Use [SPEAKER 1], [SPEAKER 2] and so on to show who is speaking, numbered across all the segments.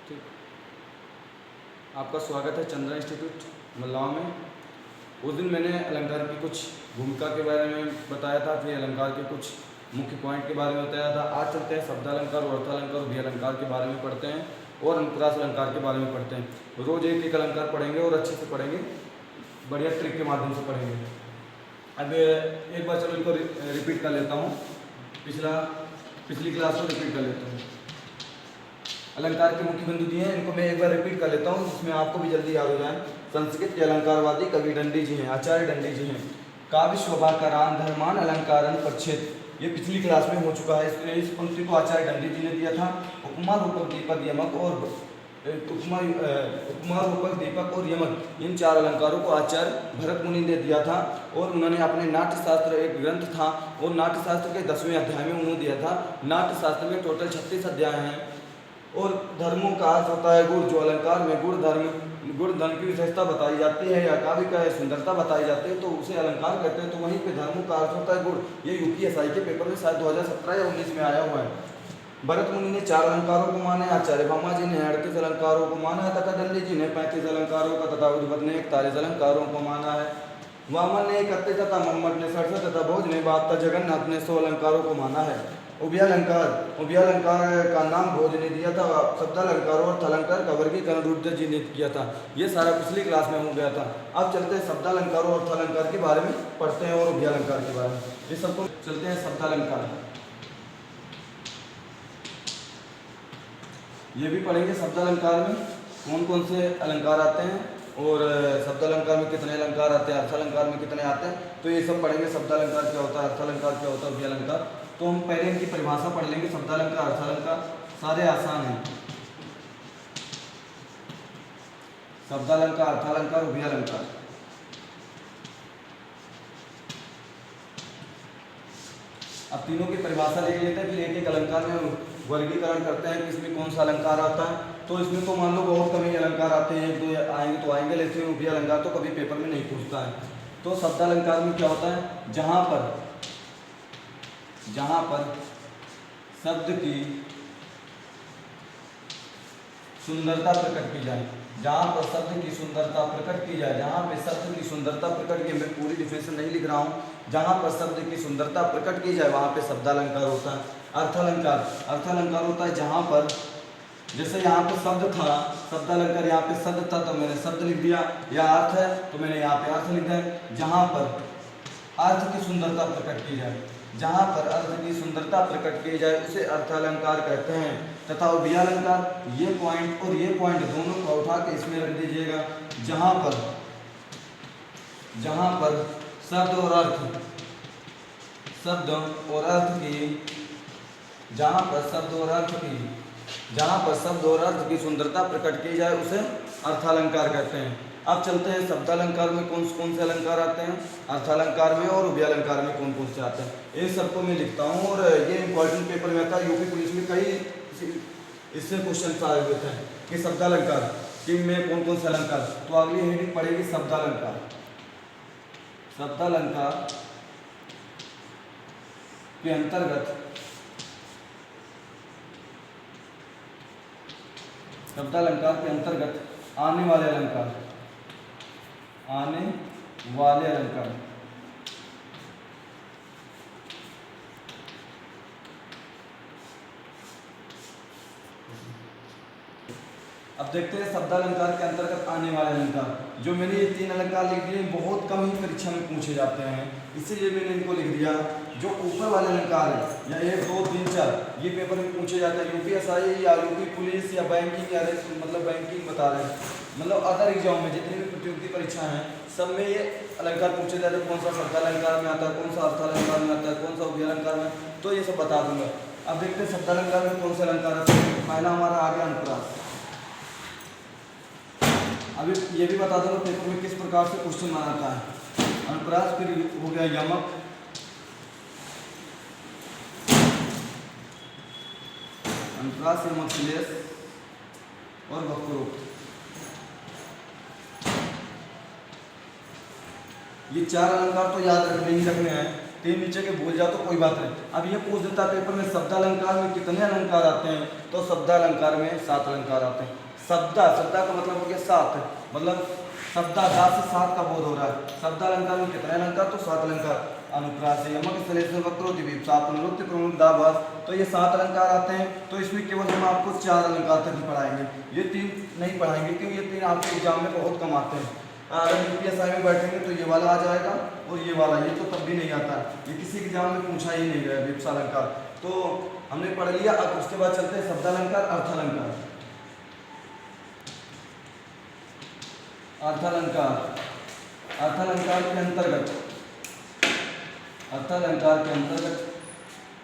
[SPEAKER 1] ठीक। आपका स्वागत है चंद्रा इंस्टीट्यूट मल्लाव में। उस दिन मैंने अलंकार की कुछ भूमिका के बारे में बताया था, फिर अलंकार के कुछ मुख्य पॉइंट के बारे में बताया था। आज चलते हैं शब्दालंकार और अर्थालंकार और उभयालंकार के बारे में पढ़ते हैं और अनुप्रास अलंकार के बारे में पढ़ते हैं। रोज एक एक अलंकार पढ़ेंगे और अच्छे से पढ़ेंगे, बढ़िया ट्रिक के माध्यम से पढ़ेंगे। अब एक बार चलो इनको रिपीट कर लेता हूँ, पिछली क्लास को रिपीट कर लेता हूँ। अलंकार के मुख्य बिंदु दिए हैं, इनको मैं एक बार रिपीट कर लेता हूँ जिसमें आपको भी जल्दी याद हो जाए। संस्कृत के अलंकारवादी कवि दंडी जी हैं, आचार्य दंडी जी हैं। काव्य शोभा करान धर्मान अलंकारन परिच्छेद, ये पिछली क्लास में हो चुका है। इसलिए इस पंक्ति को आचार्य दंडी जी ने दिया था। उपमा रूपक दीपक यमक और उपमा रूपक दीपक और यमक, इन चार अलंकारों को आचार्य भरत मुनि ने दिया था और उन्होंने अपने नाट्यशास्त्र एक ग्रंथ था और नाट्यशास्त्र के 10वें अध्याय में उन्होंने दिया था। नाट्यशास्त्र में टोटल 36 अध्याय हैं और धर्मों का अर्थ होता है गुण। जो अलंकार में गुण धर्म की विशेषता बताई जाती है या काव्य का सुंदरता बताई जाती है तो उसे अलंकार कहते हैं। तो वहीं पे धर्मों का अर्थ होता है गुण। ये यूपीएसआई के पेपर में शायद 2017 या 19 में आया हुआ है। भरत मुनि ने 4 अलंकारों को माना है, आचार्य भामा जी ने 38 अलंकारों को माना है तथा दंडी जी ने 35 अलंकारों का तथा उद्भट ने 41 अलंकारों को माना है। वामन ने 31 तथा मम्मट ने 67 तथा भोज ने 72, जगन्नाथ ने 100 अलंकारों को माना है। उभयालंकार का नाम भोज ने दिया था। शब्दालंकार और अर्थालंकार का वर्गीकरण रुद्र जी ने किया था। ये सारा पिछली क्लास में हो गया था। अब चलते हैं शब्दालंकार और अर्थालंकार के बारे में पढ़ते हैं और उभयालंकार के बारे में। ये सबको चलते हैं शब्दालंकार, ये भी पढ़ेंगे। शब्दालंकार में कौन कौन से अलंकार आते हैं और शब्दालंकार में कितने अलंकार आते हैं, अर्थालंकार में कितने आते हैं, तो ये सब पढ़ेंगे। शब्दालंकार क्या होता है, अर्थालंकार क्या होता है, उभयालंकार। तो हम पहले इनकी परिभाषा पढ़ लेंगे। शब्दालंकार, अर्थालंकार सारे आसान हैं। शब्दालंकार, अर्थालंकार, उभयालंकार। अब तीनों की परिभाषा ले लेते हैं, फिर एक एक अलंकार में वर्गीकरण करते हैं कि इसमें कौन सा अलंकार आता है। तो इसमें तो मान लो बहुत कम ही अलंकार आते हैं, एक दो आएंगे तो आएंगे, लेकिन उभयालंकार तो कभी पेपर में नहीं पूछता है। तो शब्दालंकार में क्या होता है, जहां पर शब्द की सुंदरता प्रकट की जाए, जहां पर शब्द की सुंदरता प्रकट की जाए, जहां पे शब्द की सुंदरता प्रकट की, मैं पूरी डिफिनेशन नहीं लिख रहा हूं, जहां पर शब्द की सुंदरता प्रकट की जाए वहां पे शब्दालंकार होता है। अर्थालंकार होता है जहां पर, जैसे यहाँ पे शब्द था, शब्दालंकार यहाँ पे शब्द था तो मैंने शब्द लिख दिया, या अर्थ है तो मैंने यहाँ पे अर्थ लिख दिया। जहां पर अर्थ की सुंदरता प्रकट की जाए, जहां पर अर्थ की सुंदरता प्रकट की जाए उसे अर्थालंकार कहते हैं। तथा उभयालंकार, ये पॉइंट और ये पॉइंट दोनों को उठा के इसमें रख दीजिएगा। जहां पर शब्द और अर्थ की, जहां पर शब्द और अर्थ की सुंदरता प्रकट की जाए उसे अर्थालंकार कहते हैं। अब चलते हैं शब्दालंकार में कौन से अलंकार आते हैं, अर्थालंकार में और उभयालंकार में कौन कौन से आते हैं। ये सबको मैं लिखता हूँ और ये इंपॉर्टेंट पेपर में आता है। यूपी पुलिस में कई इससे क्वेश्चन आए हुए थे कि शब्दालंकार कि में कौन कौन से अलंकार। तो अगली हेडिंग पड़ेगी शब्दालंकार। शब्दालंकार के अंतर्गत आने वाले अलंकार। अब देखते हैं शब्दालंकार के अंतर्गत आने वाले अलंकार। जो मैंने ये 3 अलंकार लिख दिए बहुत कम ही परीक्षा में पूछे जाते हैं, इसीलिए मैंने इनको लिख दिया। जो ऊपर वाले अलंकार है या 1 2 3 4 ये पेपर में पूछे जाते हैं। यूपीएसआई या यूपी पुलिस या बैंकिंग या मतलब बैंकिंग बता रहे हैं, मतलब अदर एग्जाम में जितनी भी प्रतियोगिता परीक्षा हैं सब में ये अलंकार पूछे जाते हैं। कौन सा शब्दालंकार में आता है, कौन सा अर्थालंकार में आता है, कौन सा उभयालंकार में, तो ये सब बता दूंगा। अब देखते हैं शब्दालंकार में कौन से अलंकार आते हैं। पहला हमारा आ गया अनुप्रास। अभी ये भी बता दूंगा पेपर में किस प्रकार से क्वेश्चन बनाता है। अनुप्रास, फिर हो गया यमक, अनुप्रास, यमक, श्लेष और वक्रोक्त। ये 4 अलंकार तो याद रखने हैं। तीन नीचे के भूल जाओ तो कोई बात नहीं। अब ये पूछ देता पेपर में शब्दालंकार में कितने अलंकार आते हैं, तो शब्दालंकार में 7 अलंकार आते हैं। शब्दा का मतलब हो गया 7, मतलब शब्दा 10 से 7 का बोध हो रहा है। शब्दालंकार में कितने अलंकार, तो 7 अलंकार। अनुप्रास, यमक, श्लेष, वक्रोक्ति, विवक्षा, पुनरुक्ति, प्रमुख, दाभास, तो ये 7 अलंकार आते हैं। तो इसमें केवल हम आपको 4 अलंकार तक ही पढ़ाएंगे, ये 3 नहीं पढ़ाएंगे, क्योंकि ये 3 आपके एग्जाम में बहुत कम आते हैं। अगर यूपीएसआई में बैठेंगे तो ये वाला आ जाएगा और ये वाला, ये तो तब भी नहीं आता, ये किसी एग्जाम में पूछा ही नहीं गया विवक्षा अलंकार। तो हमने पढ़ लिया। अब उसके बाद चलते हैं शब्दालंकार, अर्थालंकार। अर्थालंकार के अंतर्गत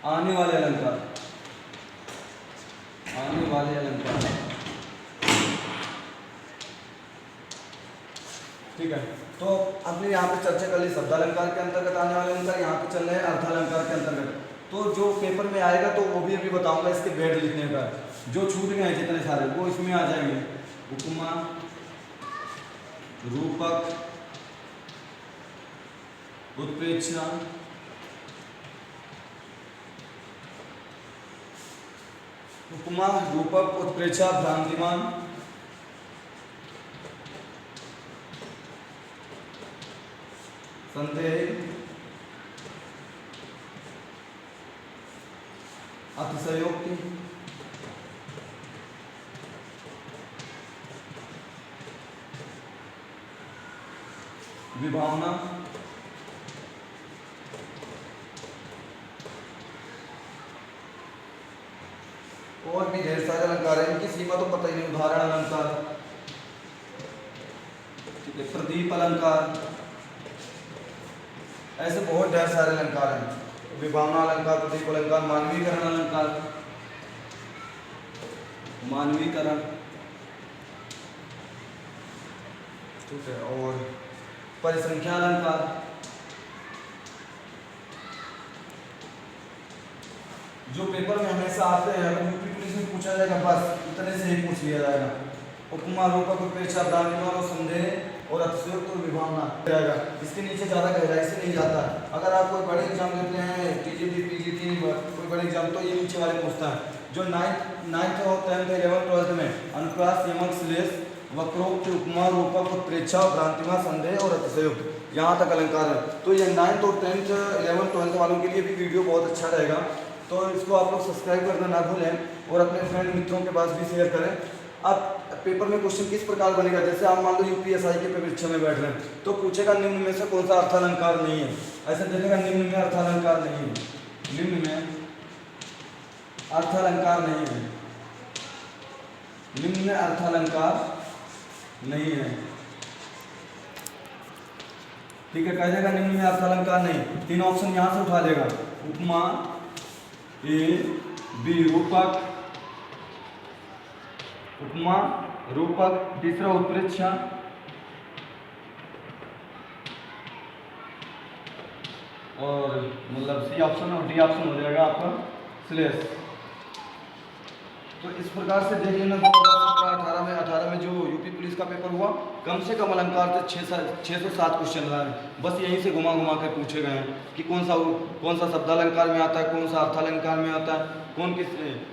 [SPEAKER 1] आने वाले अलंकार, ठीक है। तो हमने यहाँ पे चर्चा कर ली शब्दालंकार के अंतर्गत आने वाले अलंकार, यहाँ पे चल रहे हैं अर्थालंकार के अंतर्गत। तो जो पेपर में आएगा तो वो भी अभी बताऊंगा, इसके भेद लिखने का जो छूट गए हैं जितने सारे वो इसमें आ जाएंगे। उपमा, रूपक, उत्प्रेक्षा, उपमा, रूपक, उत्प्रेक्षा, भ्रांतिमान, संदेह, अतिशयोक्ति, विभावना, और भी ढेर सारे अलंकार हैं, इनकी सीमा तो पता ही नहीं। उदाहरण अलंकार, ठीक है, प्रदीप अलंकार, ऐसे बहुत ढेर सारे अलंकार हैं। विभावना अलंकार, प्रदीप अलंकार, मानवीकरण अलंकार, ठीक है, और परिसंख्या अलंकार, जो पेपर में हमेशा आते हैं। अगर यूपी पुलिस में पूछा जाएगा बस इतने से ही पूछ लिया जाएगा। उपमा, रूपक, उत्प्रेक्षा, भ्रांतिमान और संदेह और अतिशयोक्ति और विभावना जाएगा। इसके नीचे ज़्यादा गहराई से नहीं जाता है। अगर आप कोई बड़े एग्जाम देते हैं, टीजीटी, पीजीटी, कोई बड़े एग्जाम, तो ये नीचे वाले पूछता है। जो 9th और 10th 11th 12th में अनुप्रास, यमक, श्लेष, वक्रोक्ति, उपमा, रूपक, उत्प्रेक्षा, भ्रांतिमान, संदेह और अतिशयोक्ति, यहाँ तक अलंकार है। तो ये 9th और 10th 11th 12th वालों के लिए भी वीडियो बहुत अच्छा रहेगा। तो इसको आप लोग सब्सक्राइब करना ना भूलें और अपने फ्रेंड मित्रों के पास भी शेयर करें। अब पेपर में क्वेश्चन किस प्रकार बनेगा, जैसे आप मान लो यूपीएसआई के परीक्षा में बैठ रहे हैं तो पूछेगा निम्न में से कौन सा अर्थालंकार नहीं है, ऐसे देखेगा निम्न में अर्थालंकार नहीं है, निम्न में अर्थालंकार नहीं है, निम्न में अर्थालंकार नहीं है, ठीक है, कह देगा निम्न में अर्थालंकार नहीं। 3 ऑप्शन यहाँ से उठा लेगा, उपमा, ए, बी, रूपक, उपमा, रूपक, तीसरा उत्प्रेक्षा, और मतलब सी ऑप्शन और डी ऑप्शन हो जाएगा आपका श्लेष। तो इस प्रकार से देख लेना 2017-18 में जो यूपी पुलिस का पेपर हुआ, कम से कम अलंकार से 6 से 7 क्वेश्चन रहा है। बस यहीं से घुमा घुमा कर पूछे गए हैं कि कौन सा शब्दालंकार में आता है, कौन सा अर्थालंकार में आता है, कौन किस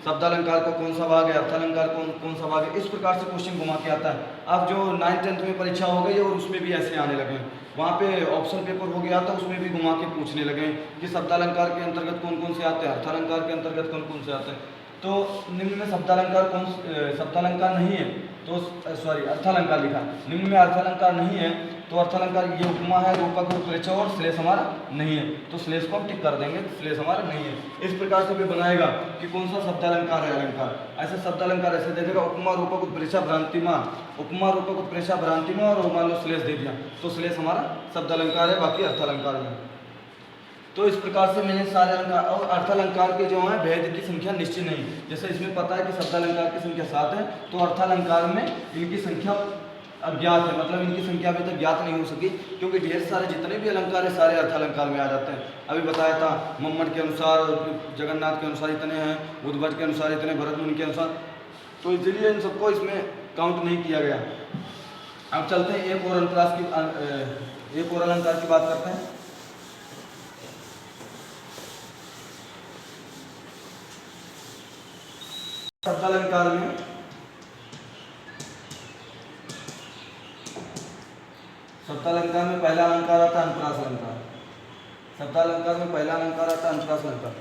[SPEAKER 1] शब्दालंकार का कौन सा भाग है, अर्थालंकार कौन सा भाग है। इस प्रकार से क्वेश्चन घुमा के आता है। अब जो 9th-10th में परीक्षा हो गई और उसमें भी ऐसे आने लगे, वहाँ पे ऑप्शन पेपर हो गया था, उसमें भी घुमा के पूछने लगे कि शब्दालंकार के अंतर्गत कौन कौन से आते हैं, अर्थालंकार के अंतर्गत कौन कौन से आते हैं। तो निम्न में शब्दालंकार नहीं है, तो सॉरी अर्थालंकार लिखा, निम्न में अर्थालंकार नहीं है, तो अर्थालंकार ये उपमा है, रूपक, उत्प्रेक्षा और श्लेष हमारा नहीं है, तो श्लेष को हम टिक कर देंगे, श्लेष हमारा नहीं है। इस प्रकार से भी बनाएगा कि कौन सा शब्दालंकार है अलंकार, ऐसे शब्दालंकार ऐसे दे देगा, उपमा, रूपक, उत्प्रेक्षा, भ्रांतिमान, उपमा, रूपक, उत्प्रेक्षा, भ्रांतिमान और मान लो श्लेष दे दिया, तो श्लेष हमारा शब्दालंकार है, बाकी अर्थालंकार है। तो इस प्रकार से मैंने सारे अलंकार और अर्थालंकार के जो है भेद की संख्या निश्चित नहीं, जैसे इसमें पता है कि शब्दालंकार की संख्या 7 है, तो अर्थालंकार में इनकी संख्या अज्ञात है, मतलब इनकी संख्या अभी तक ज्ञात नहीं हो सकी, क्योंकि ढेर सारे जितने भी अलंकार है सारे अर्थालंकार में आ जाते हैं। अभी बताया था मम्मट के अनुसार, जगन्नाथ के अनुसार इतने हैं, उद्भट के अनुसार इतने, भरत मुनि के अनुसार, तो इसलिए इन सबको इसमें काउंट नहीं किया गया। अब चलते हैं एक और अलंकार की बात करते हैं। शब्दालंकार में पहला अलंकार आता है अनुप्रास अलंकार। शब्दालंकार में पहला अलंकार आता है अनुप्रास अलंकार।